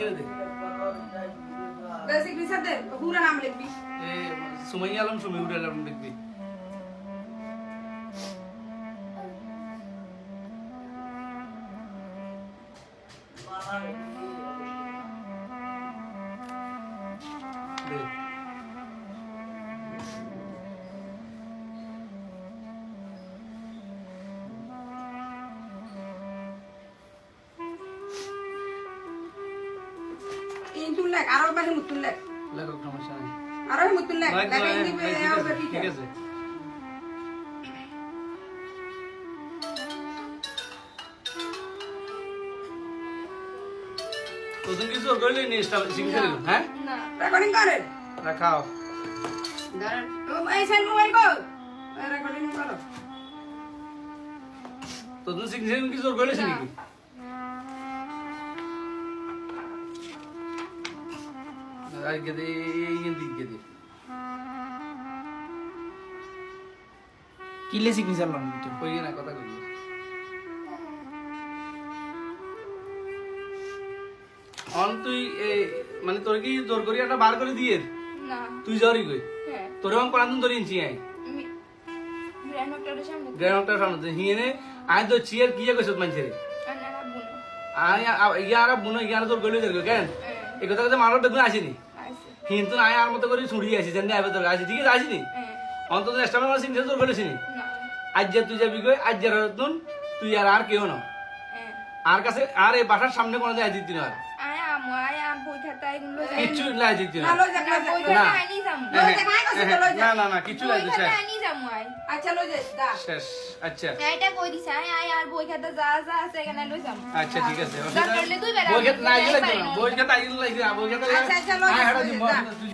করে দে সিগনেচার দে পুরো নাম লিখবি এ সুমাইয়া আলম সুমিউর আলম লিখবি দে ইন্টুল লেখ আরো বাহি মুতুল লেখ লেখক সমস্যা নেই আরো মুতুল লেখ লেখা ইংলিশ ঠিক আছে তোদের কিছু করলি নি সিগনেচার হ্যাঁ না রেকর্ডিং করে রাখাও ধর এই সেল মোবাইল কো রেকর্ডিং করো তোদের সিগনেচার কিছু করলি নাকি আর কে দে এই দিক কে দে কিলে সিগনেচার লন দিতে কই না কথা কই অন তুই মানে তোর কি জোর করি একটা বার করে দিয়ে না তুই জরি কই হ্যাঁ তোর অন কোন তোর ইঞ্চি আই আমি ব্র্যান্ড ডক্টরের সামনে গ্রাউন্ডটার সামনে হিনে আই তো চিয়ার কিয়া কইছত মানছে আনারা বুনো আই ইয়ারা বুনো ইয়ারা তোর গলি দেখো কেন এই কথা কথা মারো বেগুন আসেনি আইছে হিন্তু আই আর মতো করে ছুড়ি আসি জানি আইবে তোর আসি ঠিক আছে আসিনি অন্তত এস্টামের মাসিন তোর গলেছিনি না আজ যে তুই যাবি কই আজ যে রতন তুই আর কেউ না আর কাছে আর এই বাসার সামনে কোনো যায় দিতি না আয় আম বই খাতা এগুলো কিচ্ছু লাই দিতি না ভালো জায়গা বই বই খাতা আনি যাম না না না কিচ্ছু লাই বই দিছে খাতা আনি যাম আয় আচ্ছা লই যাস দা শেষ আচ্ছা এটা কই দিছে আয় আয় আর বই খাতা যা যা আছে এখানে লই যাম আচ্ছা ঠিক আছে দরকার হলে দুই বেলা বই খেত না গেলে বই খেত আইলে লাগবে বই খেত আচ্ছা, আচ্ছা, লই আয় যাস, হাড়া লই দি যাস, মত